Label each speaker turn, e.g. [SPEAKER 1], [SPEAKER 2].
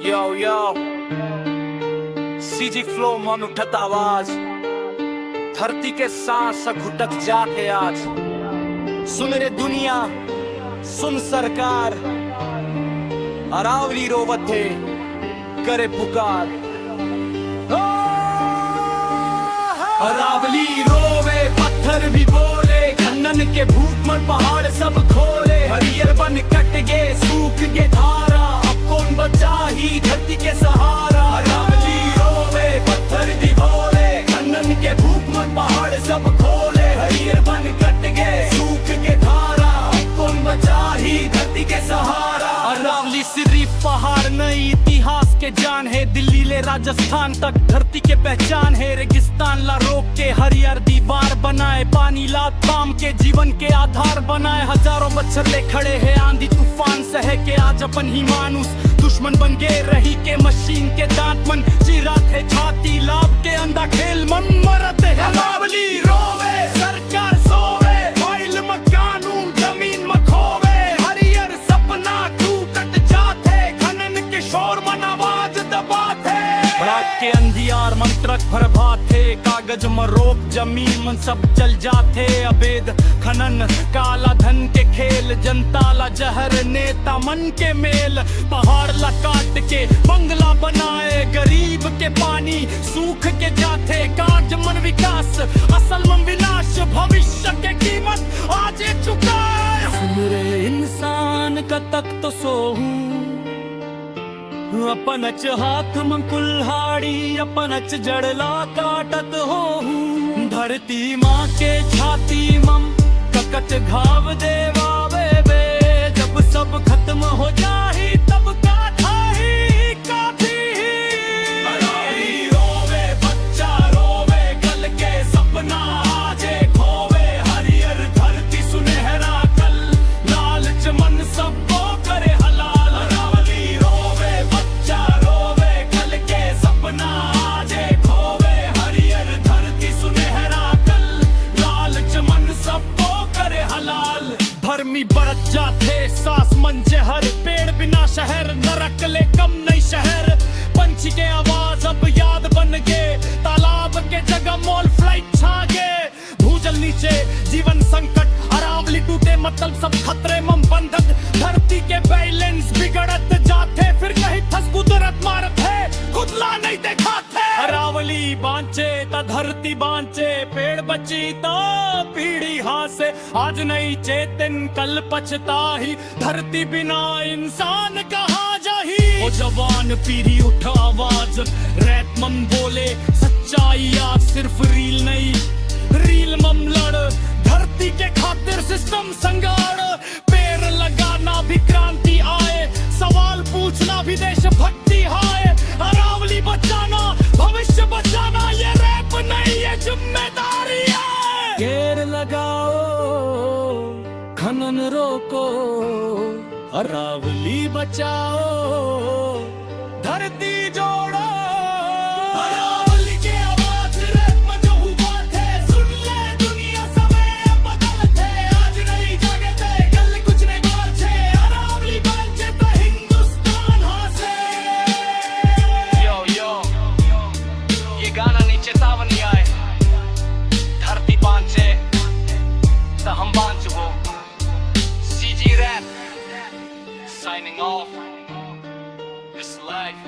[SPEAKER 1] यो यो CG flow मन उठत आवाज, धरती के सांस घुटक जाते आज। सुन रे दुनिया, सुन सरकार, अरावली रोवत थे करे पुकार। अरावली रोवे पत्थर भी बोले, खनन के भूख मन पहाड़ सब खोले। हरियर बन कट गए सूख के धारा, अब कौन बचा ही धरती के सहारा। अरावली रोवे पत्थर भी बोले, खनन के भूख मन पहाड़ सब खोले। हरियर बन कट गए सूख के धारा, अब कौन बचा ही धरती के सहारा। अरावली सिर्फ पहाड़ नहीं, इतिहास के जान है। दिल्ली ले राजस्थान तक धरती के पहचान है। रेगिस्तान ला रोक के हरियर दीवार बनाए, पानी ला थाम के जीवन के आधार बनाए। हजारों मच्छर ले खड़े हैं आंधी तूफान सह के, आज अपन ही मानुस दुश्मन बन गए। रही के मशीन के दांत मन चिरा थे छाती, लाभ के अंधा खेल मन मरत है। अरावली रोवे सरकार सोवे, फाइल में कानून जमीन में खोवे। हरियर सपना टूटत जाते, खनन के शोर मन आवाज दबाते। रात के अंधियार मन ट्रक भर भाते, कागज में रोक जमीन मन सब चल जाते। अवैध खनन काला धन के खेल, जनता ला जहर नेता मन के मेल। पहाड़ ला काट के बंगला बनाए, गरीब के पानी सूख के जाते। कार्य मन विकास असल मन विनाश, भविष्य के कीमत आज चुकाए। सुन रे इंसान का तक तो सोहूं, अपनच हाथ में कुल्हाड़ी, अपनच जड़ला काटत हो। धरती माँ के छाती मम ककच घाव देवावे बे, जब सब खत्म हो जाही तब का थाही काफी। अरावली रोवे बच्चा रोवे, कल के सपना आजे खोवे। हरियर धरती सुनहरा कल, लालच मन सबको करे हलाल। अरावली रोवे बच्चा रोवे, कल के सपना आजे खोवे। हरियर धरती सुनहरा कल, लालच मन सबको करे हलाल। धर्मी बढ़त जाते सास मन जहर, पेड़ बिना शहर नरक ले कम नहीं शहर। पंछी के आवाज अब याद बन गए, तालाब के जगह मॉल फ्लाइट छा गए। भूजल नीचे जीवन संकट, अरावली टूटे मतलब सब खतरे में बंधक। धरती के बैलेंस बिगड़त जाते, फिर कहीं थस कुदरत मारत है, खुदला नहीं देखाते। अरावली बांचे ता धरती बांचे, पेड़ बची ता पीढ़ी हासे। आज नहीं चेतन कल पछताही, धरती बिना इंसान कहाँ जाही। ओ जवान पीढ़ी उठा आवाज, रैत मम बोले सच्चाई आज सिर्फ रील नहीं। रील मम लड़ धरती के खातिर सिस्टम संगाड़। पेड़ लगाना भी क्रांति आए, सवाल पूछना भी देशभक्ति हाय। अरावली बचाना भविष्य बचाना, ये रैप नहीं ये जिम्मेदारी है। पेड़ लगाओ खनन रोको, अरावली बचाओ धरती जोड़ो। अरावली के आवाज रैप में जो हुआ थे, सुन ले दुनिया समय बदल थे। आज नहीं जागे थे कल कुछ नहीं बाचे, अरावली बांचे तो हिंदुस्तान हासे। यो यो ये गाना नहीं चेतावनी आए, धरती बांचे तो हम बांचबो। CG Rap signing off this life.